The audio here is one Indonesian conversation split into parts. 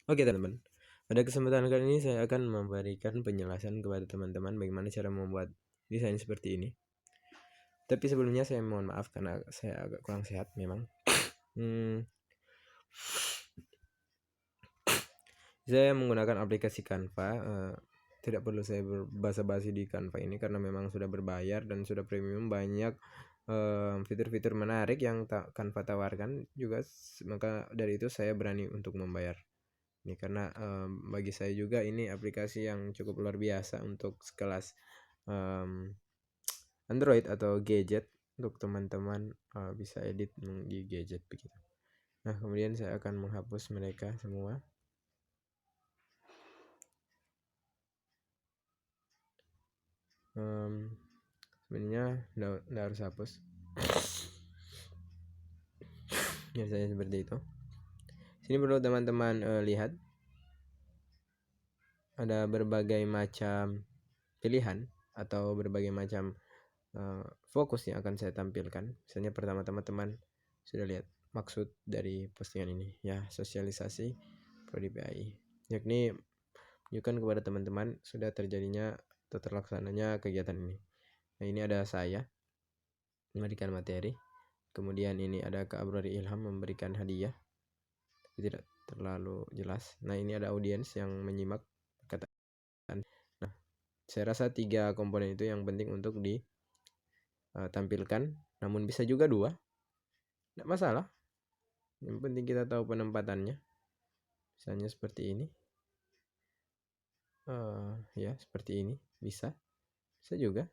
Oke teman-teman, pada kesempatan kali ini saya akan memberikan penjelasan kepada teman-teman bagaimana cara membuat desain seperti ini. Tapi sebelumnya saya mohon maaf karena saya agak kurang sehat memang. Saya menggunakan aplikasi Canva. Tidak perlu saya berbasa-basi di Canva ini karena memang sudah berbayar dan sudah premium. Banyak fitur-fitur menarik yang Canva tawarkan juga, maka dari itu saya berani untuk membayar. Ini karena bagi saya juga ini aplikasi yang cukup luar biasa untuk sekelas Android atau gadget untuk teman-teman bisa edit di gadget begitu. Nah, kemudian saya akan menghapus mereka semua. Sebenarnya nggak harus hapus. Biasanya seperti itu. Sini perlu teman-teman lihat ada berbagai macam pilihan atau berbagai macam fokus yang akan saya tampilkan. Misalnya pertama teman-teman sudah lihat maksud dari postingan ini ya, sosialisasi Prodi PAI, yakni menunjukkan kepada teman-teman sudah terjadinya atau terlaksananya kegiatan ini. Nah, ini ada saya memberikan materi, kemudian ini ada Kak Abrari Ilham memberikan hadiah, tidak terlalu jelas. Nah, ini ada audiens yang menyimak perkataan. Nah, saya rasa 3 komponen itu yang penting untuk ditampilkan, namun bisa juga 2, tidak masalah. Yang penting kita tahu penempatannya. Misalnya seperti ini. Ya, seperti ini bisa juga.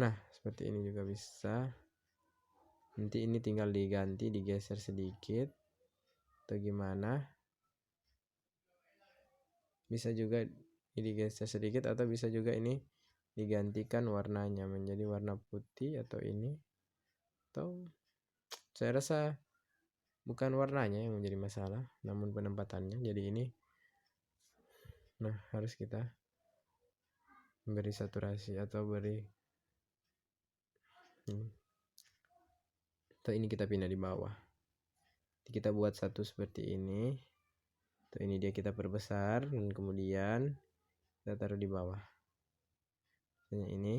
Nah, seperti ini juga bisa. Nanti ini tinggal diganti, digeser sedikit atau gimana. Bisa juga digeser sedikit atau bisa juga ini digantikan warnanya menjadi warna putih atau ini. Atau saya rasa bukan warnanya yang menjadi masalah, namun penempatannya. Jadi ini harus kita beri saturasi atau beri atau ini kita pindah di bawah. Kita buat satu seperti ini. Atau ini dia kita perbesar dan kemudian kita taruh di bawah. Misalnya ini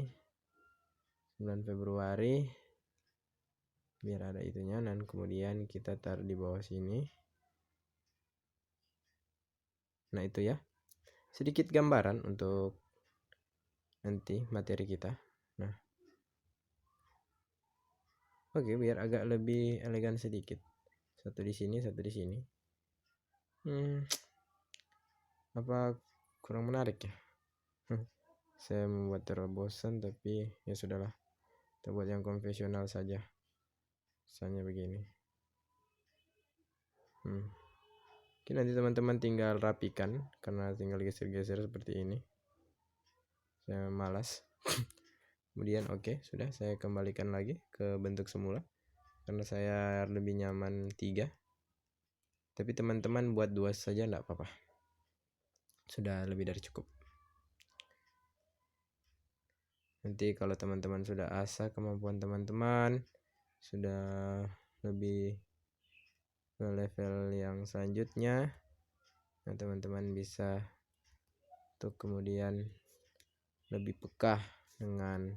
9 Februari biar ada itunya, dan kemudian kita taruh di bawah sini. Nah, itu ya, sedikit gambaran untuk nanti materi kita. Nah, oke, biar agak lebih elegan sedikit, satu di sini, satu di sini. Apa kurang menarik ya? Saya membuat terobosan, tapi ya sudahlah, kita buat yang konvensional saja. Misalnya begini. Oke, nanti teman-teman tinggal rapikan karena tinggal geser-geser seperti ini. Saya malas. Kemudian oke, sudah saya kembalikan lagi ke bentuk semula karena saya lebih nyaman 3. Tapi teman-teman buat 2 saja enggak apa-apa. Sudah lebih dari cukup. Nanti kalau teman-teman sudah asah kemampuan teman-teman, sudah lebih ke level yang selanjutnya, nah teman-teman bisa untuk kemudian lebih peka dengan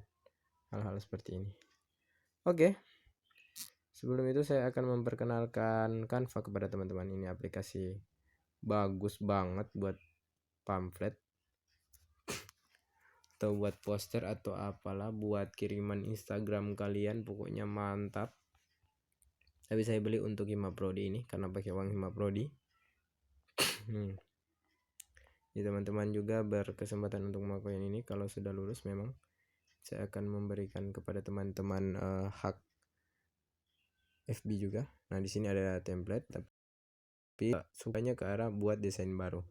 hal-hal seperti ini. Oke. Sebelum itu saya akan memperkenalkan Canva kepada teman-teman. Ini aplikasi bagus banget buat pamflet atau buat poster atau apalah, buat kiriman Instagram kalian, pokoknya mantap. Tapi saya beli untuk Hima Prodi ini karena pakai uang Hima Prodi. Jadi teman-teman juga berkesempatan untuk melakukan ini. Kalau sudah lulus memang saya akan memberikan kepada teman-teman hak FB juga. Nah, di sini ada template, tapi sukanya ke arah buat desain baru.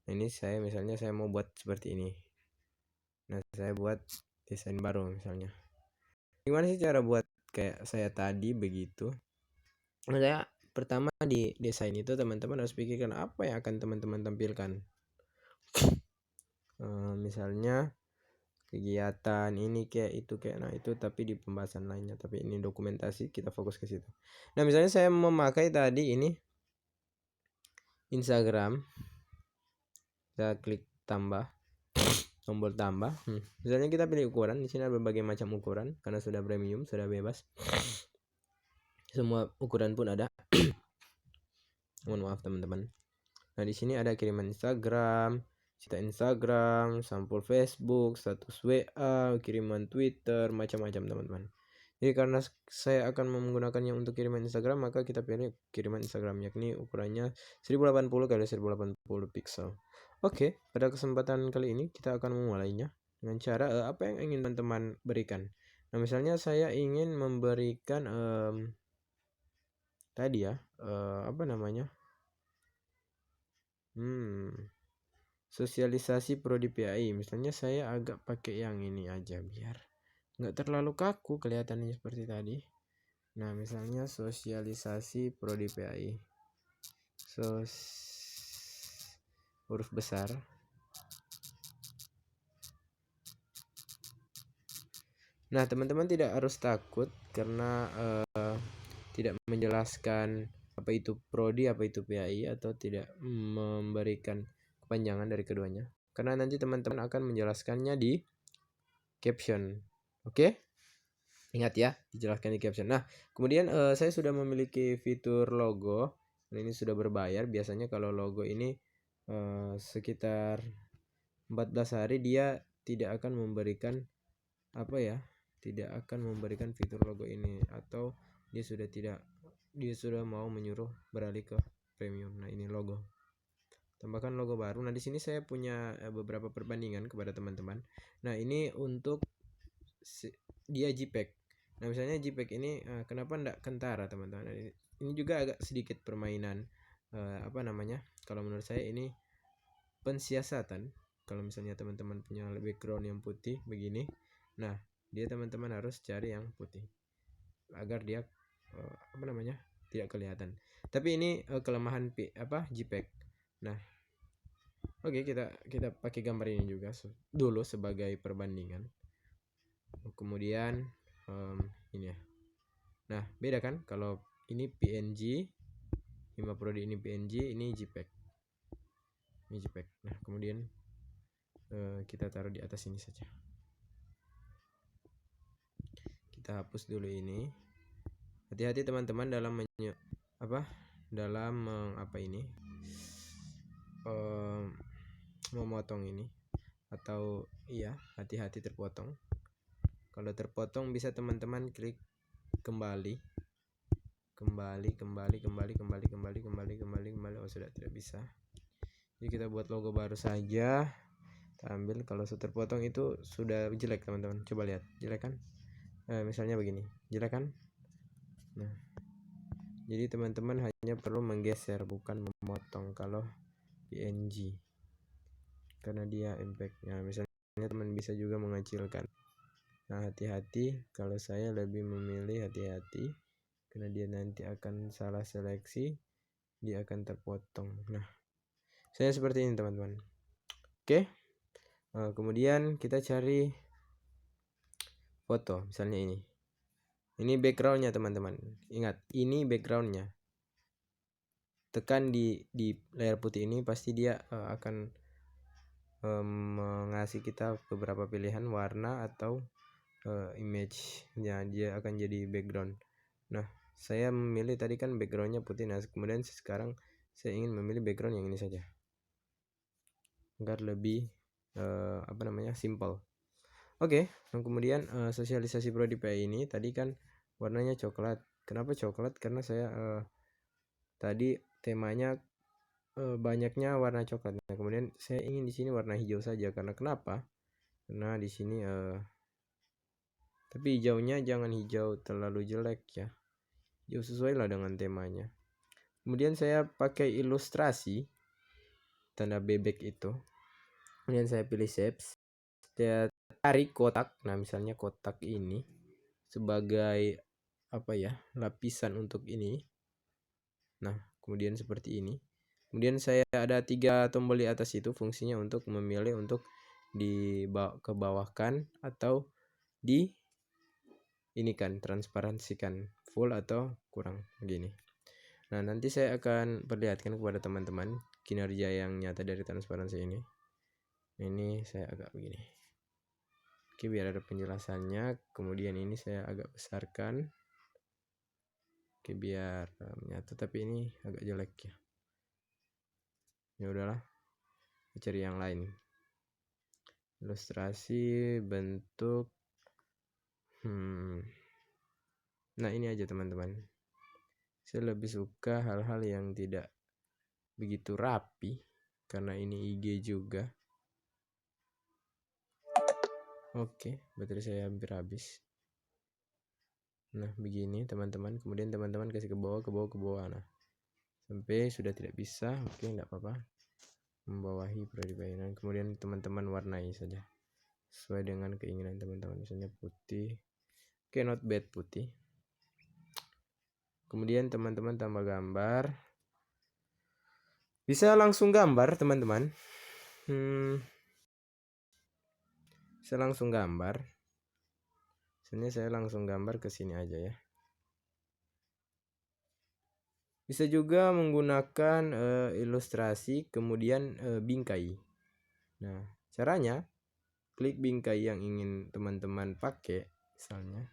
Nah, ini saya misalnya saya mau buat seperti ini. Nah, saya buat desain baru misalnya. Gimana sih cara buat kayak saya tadi begitu? Nah, saya pertama di desain itu teman-teman harus pikirkan apa yang akan teman-teman tampilkan. Misalnya kegiatan ini kayak itu kayak, nah itu tapi di pembahasan lainnya, tapi ini dokumentasi, kita fokus ke situ. Nah misalnya saya memakai tadi ini Instagram, kita klik tambah, tombol tambah. Misalnya kita pilih ukuran, di sini ada berbagai macam ukuran karena sudah premium, sudah bebas. Semua ukuran pun ada. Mohon maaf teman-teman. Nah, di sini ada kiriman Instagram, cerita Instagram, sampul Facebook, status WA, kiriman Twitter, macam-macam teman-teman. Jadi karena saya akan menggunakannya untuk kiriman Instagram, maka kita pilih kiriman Instagram, yakni ukurannya 1080 x 1080 pixel. Oke, pada kesempatan kali ini kita akan memulainya dengan cara apa yang ingin teman-teman berikan. Nah, misalnya saya ingin memberikan tadi ya, apa namanya? Sosialisasi prodi PAI. Misalnya saya agak pakai yang ini aja biar nggak terlalu kaku kelihatannya seperti tadi. Nah, misalnya sosialisasi prodi PAI. Huruf besar. Nah, teman-teman tidak harus takut karena tidak menjelaskan apa itu prodi, apa itu PAI, atau tidak memberikan kepanjangan dari keduanya. Karena nanti teman-teman akan menjelaskannya di caption. Oke? Ingat ya, dijelaskan di caption. Nah, kemudian saya sudah memiliki fitur logo. Ini sudah berbayar. Biasanya kalau logo ini sekitar 14 hari dia tidak akan memberikan apa ya? Tidak akan memberikan fitur logo ini, atau dia sudah mau menyuruh beralih ke premium. Nah, ini logo. Tambahkan logo baru. Nah, di sini saya punya beberapa perbandingan kepada teman-teman. Nah, ini untuk dia JPEG. Nah, misalnya JPEG ini kenapa enggak kentara teman-teman? Ini juga agak sedikit permainan apa namanya? Kalau menurut saya ini pensiasatan. Kalau misalnya teman-teman punya background yang putih begini, nah dia teman-teman harus cari yang putih agar dia apa namanya? Tidak kelihatan. Tapi ini kelemahan JPEG. Nah, oke, kita pakai gambar ini juga dulu sebagai perbandingan. Kemudian ini ya. Nah, beda kan kalau ini PNG, 5 prodi ini PNG, ini JPEG. Ini JPEG. Nah, kemudian kita taruh di atas ini saja. Kita hapus dulu ini. Hati-hati teman-teman dalam memotong ini, atau iya, hati-hati terpotong. Kalau terpotong bisa teman-teman klik kembali. Oh, sudah tidak bisa. Jadi kita buat logo baru saja. Kita ambil. Kalau sudah terpotong itu sudah jelek teman-teman. Coba lihat, jelek kan? Misalnya begini, jelek kan? Nah, jadi teman-teman hanya perlu menggeser, bukan memotong kalau PNG, karena dia impact-nya. Misalnya teman bisa juga mengecilkan. Nah, hati-hati. Kalau saya lebih memilih hati-hati karena dia nanti akan salah seleksi, dia akan terpotong. Nah, saya seperti ini teman-teman. Oke. Kemudian kita cari foto, misalnya ini backgroundnya teman-teman. Ingat, ini backgroundnya. Tekan di layar putih ini, pasti dia akan mengasih kita beberapa pilihan warna atau image-nya. Dia akan jadi background. Nah, saya memilih tadi kan backgroundnya putih. Nah, kemudian sekarang saya ingin memilih background yang ini saja agar lebih simple. Oke. Dan kemudian sosialisasi prodi PAI ini tadi kan warnanya coklat. Kenapa coklat? Karena saya tadi temanya banyaknya warna coklat. Nah, kemudian saya ingin di sini warna hijau saja. Karena kenapa? Karena di sini tapi hijaunya jangan hijau terlalu jelek ya. Hijau sesuai lah dengan temanya. Kemudian saya pakai ilustrasi tanda bebek itu. Kemudian saya pilih shapes. Saya tarik kotak. Nah, misalnya kotak ini sebagai lapisan untuk ini. Nah, kemudian seperti ini. Kemudian saya ada 3 tombol di atas itu, fungsinya untuk memilih untuk kebawahkan atau di ini kan transparansikan full atau kurang begini. Nah, nanti saya akan perlihatkan kepada teman-teman kinerja yang nyata dari transparansi ini. Ini saya agak begini. Oke, biar ada penjelasannya. Kemudian ini saya agak besarkan. Oke, biar nyata, tapi ini agak jelek ya. Ya udahlah, cari yang lain. Ilustrasi bentuk. Nah, ini aja teman-teman. Saya lebih suka hal-hal yang tidak begitu rapi karena ini IG juga. Oke, baterai saya hampir habis. Nah, begini teman-teman. Kemudian teman-teman kasih ke bawah. Nah, sampai sudah tidak bisa. Oke, enggak apa-apa. Membawahi peribainan. Kemudian teman-teman warnai saja sesuai dengan keinginan teman-teman. Misalnya putih. Oke, not bad putih. Kemudian teman-teman tambah gambar. Bisa langsung gambar teman-teman. Saya langsung gambar. Misalnya saya langsung gambar ke sini aja ya. Bisa juga menggunakan ilustrasi kemudian bingkai. Nah, caranya klik bingkai yang ingin teman-teman pakai, misalnya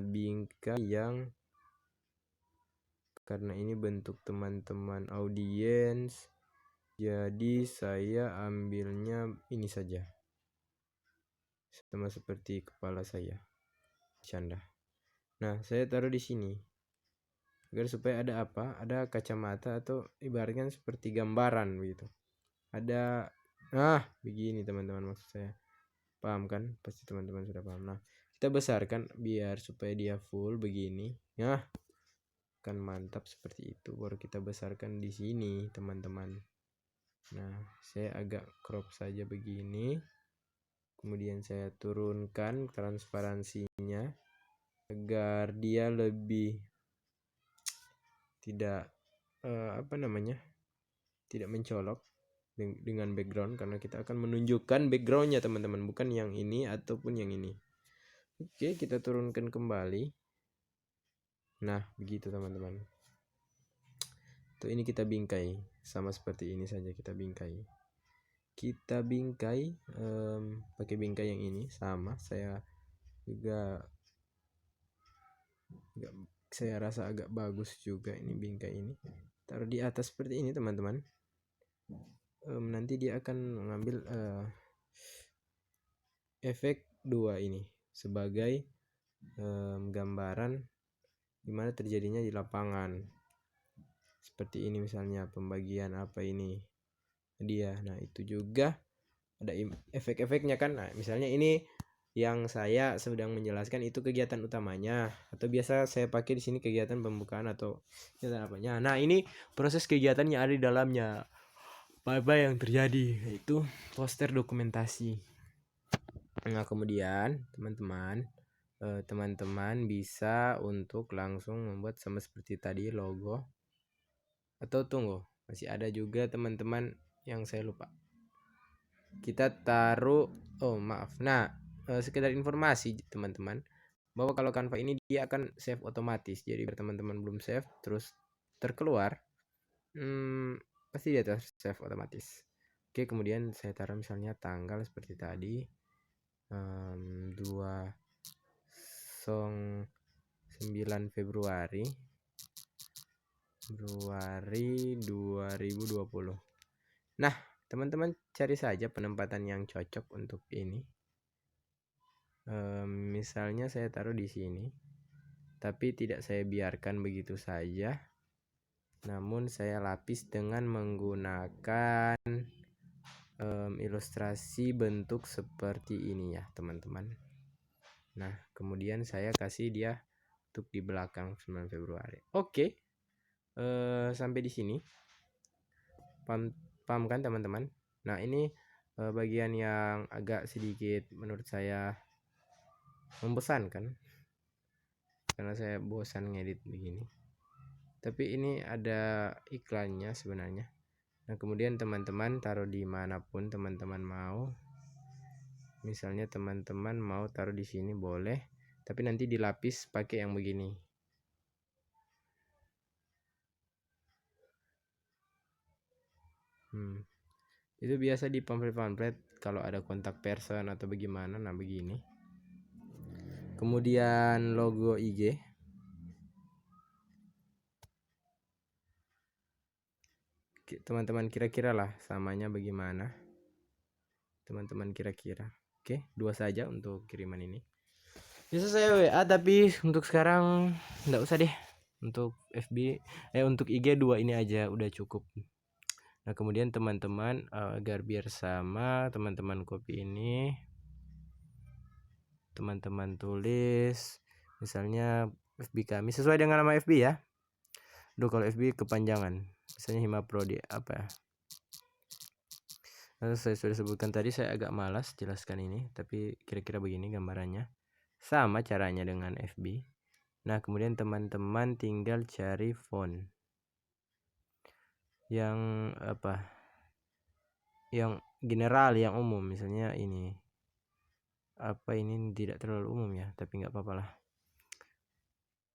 bingkai yang karena ini bentuk teman-teman audiens, jadi saya ambilnya ini saja, sama seperti kepala saya, canda. Nah, saya taruh di sini agar supaya ada apa? Ada kacamata atau ibaratnya seperti gambaran begitu. Ada begini teman-teman maksud saya. Paham kan? Pasti teman-teman sudah paham. Nah, kita besarkan biar supaya dia full begini. Nah, kan mantap seperti itu. Baru kita besarkan di sini, teman-teman. Nah, saya agak crop saja begini. Kemudian saya turunkan transparansinya agar dia lebih tidak tidak mencolok dengan background, karena kita akan menunjukkan backgroundnya teman-teman, bukan yang ini ataupun yang ini. Oke, kita turunkan kembali. Nah, begitu teman-teman. Tuh, ini kita bingkai sama seperti ini saja, kita bingkai pakai bingkai yang ini sama. Saya juga saya rasa agak bagus juga ini bingkai ini. Taruh di atas seperti ini teman-teman. Nanti dia akan mengambil efek 2 ini sebagai gambaran dimana terjadinya di lapangan. Seperti ini misalnya pembagian apa ini dia. Nah, itu juga ada efek-efeknya kan. Nah, misalnya ini yang saya sedang menjelaskan itu kegiatan utamanya, atau biasa saya pakai di sini kegiatan pembukaan atau kegiatan apanya. Nah, ini proses kegiatan yang ada di dalamnya. Apa yang terjadi, yaitu poster dokumentasi. Nah, kemudian teman-teman bisa untuk langsung membuat sama seperti tadi logo, atau tunggu, masih ada juga teman-teman yang saya lupa. Kita taruh sekedar informasi teman-teman bahwa kalau Canva ini dia akan save otomatis. Jadi teman-teman belum save terus terkeluar, pasti dia save otomatis. Oke, kemudian saya taruh misalnya tanggal seperti tadi, 29 Februari 2020. Nah, teman-teman cari saja penempatan yang cocok untuk ini. Misalnya saya taruh di sini, tapi tidak saya biarkan begitu saja, namun saya lapis dengan menggunakan ilustrasi bentuk seperti ini ya teman-teman. Nah, kemudian saya kasih dia untuk di belakang 9 Februari. Oke, sampai di sini paham kan teman-teman? Nah, ini bagian yang agak sedikit menurut saya membosankan karena saya bosan ngedit begini. tapi ini ada iklannya sebenarnya. Nah kemudian teman-teman taruh dimanapun teman-teman mau. Misalnya teman-teman mau taruh di sini boleh, tapi nanti dilapis pakai yang begini. Itu biasa di pamflet-pamflet kalau ada kontak person atau bagaimana. Nah begini. Kemudian logo IG. Teman-teman kira-kira lah samanya bagaimana. Teman-teman kira-kira. Oke, 2 saja untuk kiriman ini. Bisa saya WA, tapi untuk sekarang enggak usah deh. Untuk FB untuk IG 2 ini aja udah cukup. Nah kemudian teman-teman agar biar sama, teman-teman copy ini, teman-teman tulis misalnya FB kami sesuai dengan nama FB ya. Duh kalau FB kepanjangan, misalnya Himaprodi apa ya. Nah, saya sudah sebutkan tadi, saya agak malas jelaskan ini, tapi kira-kira begini gambarannya. Sama caranya dengan FB. Nah kemudian teman-teman tinggal cari font yang apa, yang general, yang umum. Misalnya ini apa, ini tidak terlalu umum ya, tapi nggak apa-apa lah,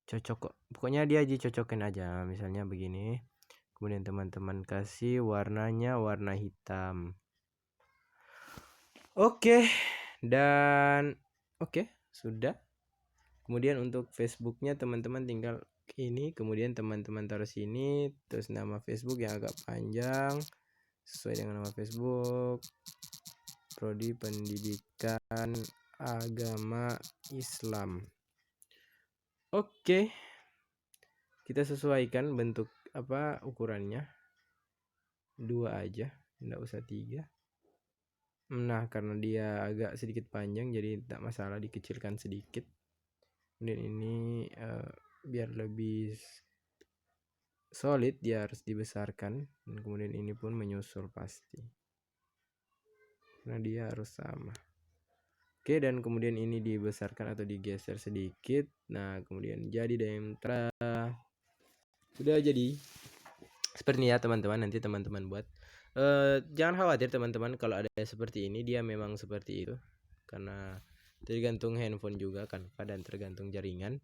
cocok kok, pokoknya dia dicocokin aja. Misalnya begini, kemudian teman-teman kasih warnanya warna hitam. Oke, dan oke, sudah. Kemudian untuk Facebooknya teman-teman tinggal ini, kemudian teman-teman taruh sini, terus nama Facebook yang agak panjang sesuai dengan nama Facebook, Prodi Pendidikan Agama Islam. Oke, kita sesuaikan bentuk apa ukurannya, 2 aja, enggak usah 3. Nah karena dia agak sedikit panjang jadi tidak masalah dikecilkan sedikit. Kemudian ini biar lebih solid dia harus dibesarkan, dan kemudian ini pun menyusul pasti karena dia harus sama. Oke, dan kemudian ini dibesarkan atau digeser sedikit. Nah kemudian jadi deh, sudah jadi seperti ini ya teman-teman. Nanti teman-teman buat jangan khawatir teman-teman kalau ada seperti ini, dia memang seperti itu karena tergantung handphone juga kan, dan tergantung jaringan.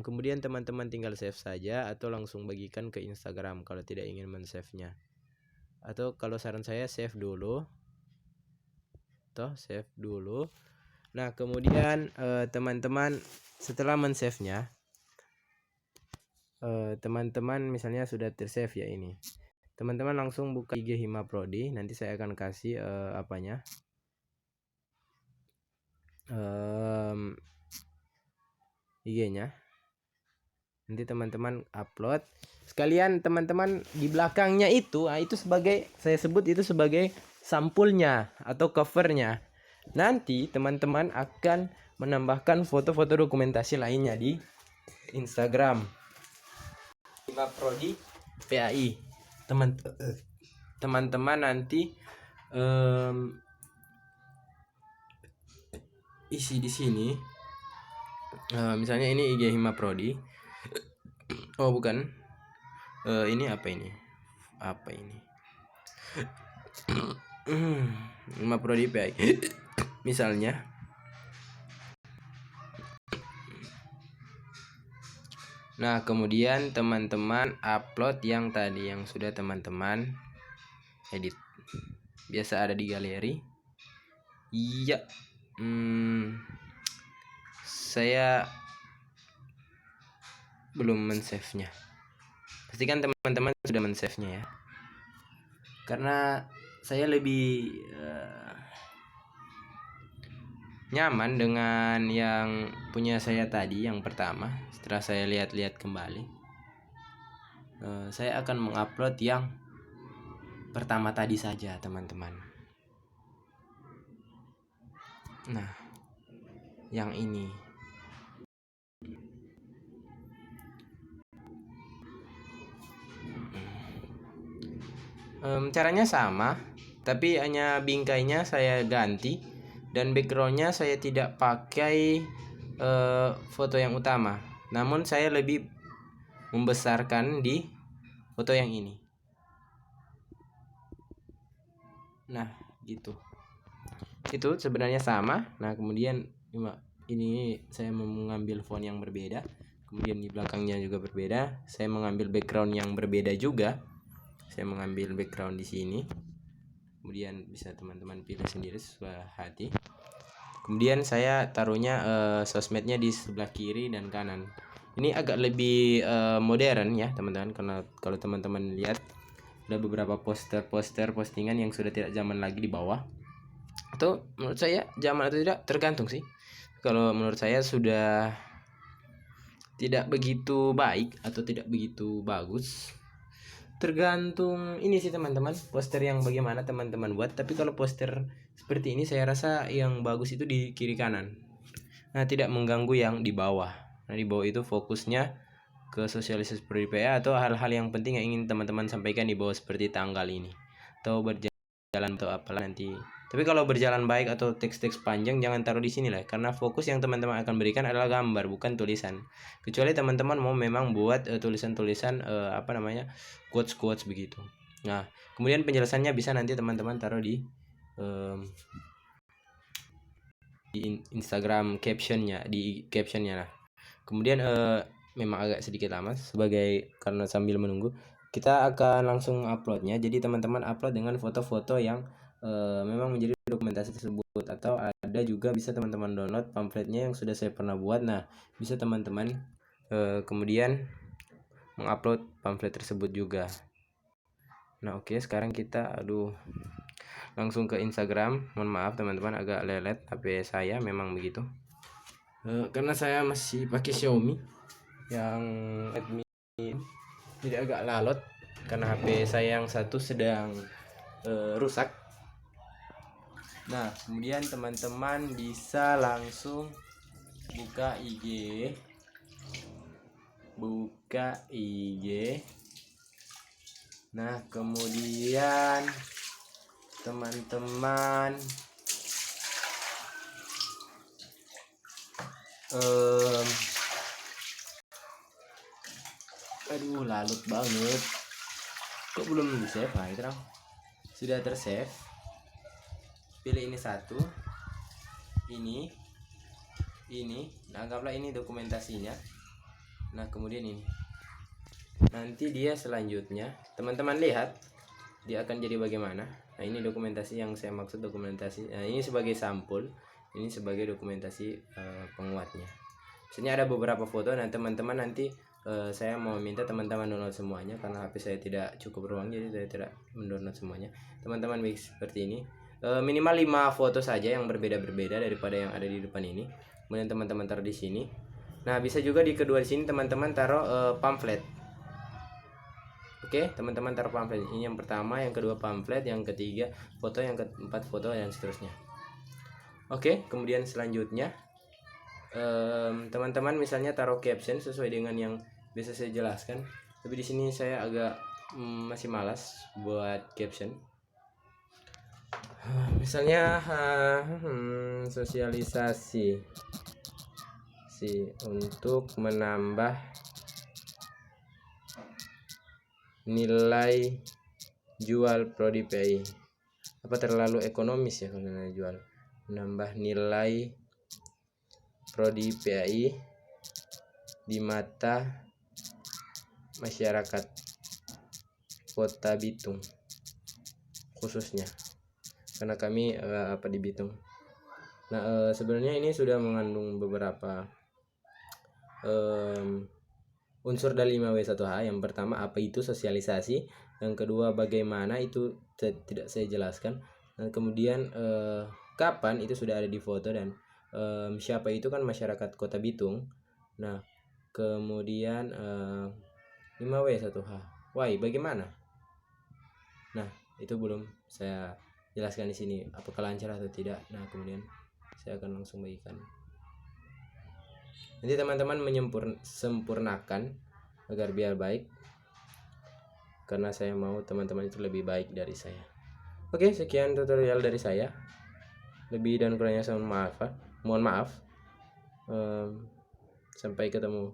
Kemudian teman-teman tinggal save saja atau langsung bagikan ke Instagram kalau tidak ingin men-save-nya. Atau kalau saran saya save dulu. Save dulu. Nah, kemudian teman-teman setelah men-save-nya, teman-teman misalnya sudah ter-save ya ini. Teman-teman langsung buka IG Himaprodi, nanti saya akan kasih apanya? IG-nya. Nanti teman-teman upload. Sekalian teman-teman di belakangnya itu sebagai, saya sebut itu sebagai sampulnya atau covernya. Nanti teman-teman akan menambahkan foto-foto dokumentasi lainnya di Instagram Himaprodi PAI. Teman-teman nanti isi di sini. Misalnya ini IG Himaprodi. Oh bukan, ini apa ini? Apa ini? Himaprodi PAI. Misalnya. Nah kemudian teman-teman upload yang tadi yang sudah teman-teman edit. Biasa ada di galeri. Iya. Saya belum men-save-nya. Pastikan teman-teman sudah men-save-nya ya. Karena saya lebih nyaman dengan yang punya saya tadi, yang pertama. Setelah saya lihat-lihat kembali, saya akan mengupload yang pertama tadi saja teman-teman. Nah yang ini caranya sama, tapi hanya bingkainya saya ganti dan backgroundnya saya tidak pakai foto yang utama, namun saya lebih membesarkan di foto yang ini. Nah, gitu. Itu sebenarnya sama. Nah, kemudian ini saya mengambil font yang berbeda. Kemudian di belakangnya juga berbeda. Saya mengambil background yang berbeda juga. Saya mengambil background di sini. Kemudian bisa teman-teman pilih sendiri sesuai hati. Kemudian saya taruhnya sosmednya di sebelah kiri dan kanan. Ini agak lebih modern ya teman-teman, karena kalau teman-teman lihat ada beberapa poster-poster postingan yang sudah tidak zaman lagi di bawah. Atau menurut saya zaman atau tidak tergantung sih. Kalau menurut saya sudah tidak begitu baik atau tidak begitu bagus, tergantung ini sih teman-teman, poster yang bagaimana teman-teman buat. Tapi kalau poster seperti ini saya rasa yang bagus itu di kiri kanan. Nah, tidak mengganggu yang di bawah. Nah, di bawah itu fokusnya ke sosialisasi PA atau hal-hal yang penting yang ingin teman-teman sampaikan di bawah, seperti tanggal ini atau berjalan atau apalah nanti. Tapi kalau berjalan baik atau teks-teks panjang jangan taruh di sini lah, karena fokus yang teman-teman akan berikan adalah gambar, bukan tulisan. Kecuali teman-teman mau memang buat tulisan-tulisan quotes-quotes begitu. Nah, kemudian penjelasannya bisa nanti teman-teman taruh di Instagram captionnya, di captionnya lah. Kemudian memang agak sedikit lama karena sambil menunggu kita akan langsung uploadnya. Jadi teman-teman upload dengan foto-foto yang memang menjadi dokumentasi tersebut, atau ada juga bisa teman-teman download pamfletnya yang sudah saya pernah buat. Nah, bisa teman-teman kemudian mengupload pamflet tersebut juga. Nah, oke, sekarang kita langsung ke Instagram. Mohon maaf teman-teman, agak lelet HP saya, memang begitu. Karena saya masih pakai Xiaomi yang admin, jadi agak lalot karena HP saya yang satu sedang rusak. Nah, kemudian teman-teman bisa langsung buka IG. Nah, kemudian teman-teman lalut banget, kok belum di save? Nah, itu sudah tersave. Pilih ini satu, ini nah, anggaplah ini dokumentasinya. Nah, kemudian ini nanti dia selanjutnya teman-teman lihat dia akan jadi bagaimana. Nah, ini dokumentasi yang saya maksud, dokumentasi. Nah, ini sebagai sampul, ini sebagai dokumentasi penguatnya. Misalnya ada beberapa foto. Nah, teman-teman nanti saya mau minta teman-teman download semuanya, karena HP saya tidak cukup ruang, jadi saya tidak mendownload semuanya. Teman-teman seperti ini, minimal 5 foto saja yang berbeda-berbeda daripada yang ada di depan ini. Kemudian teman-teman taruh di sini. Nah, bisa juga di kedua di sini teman-teman taruh pamflet. Oke, teman-teman taruh pamflet. Ini yang pertama, yang kedua pamflet, yang ketiga foto, yang keempat foto, dan seterusnya. Oke, kemudian selanjutnya teman-teman misalnya taruh caption sesuai dengan yang biasa saya jelaskan. Tapi di sini saya agak masih malas buat caption. Misalnya sosialisasi untuk menambah nilai jual prodi PI. Apa terlalu ekonomis ya kalau nilai jual? Menambah nilai prodi PI di mata masyarakat Kota Bitung khususnya, karena kami di Bitung. Nah, sebenarnya ini sudah mengandung beberapa unsur dari 5W1H. Yang pertama, apa itu sosialisasi. Yang kedua, bagaimana, itu tidak saya jelaskan. Dan kemudian kapan, itu sudah ada di foto. Dan siapa itu kan masyarakat Kota Bitung. Nah, kemudian 5W1H. Why, bagaimana? Nah, itu belum saya jelaskan di sini, apakah lancar atau tidak. Nah, kemudian saya akan langsung bagikan. Nanti teman-teman sempurnakan agar biar baik, karena saya mau teman-teman itu lebih baik dari saya. Oke, sekian tutorial dari saya. Lebih dan kurangnya mohon maaf. Sampai ketemu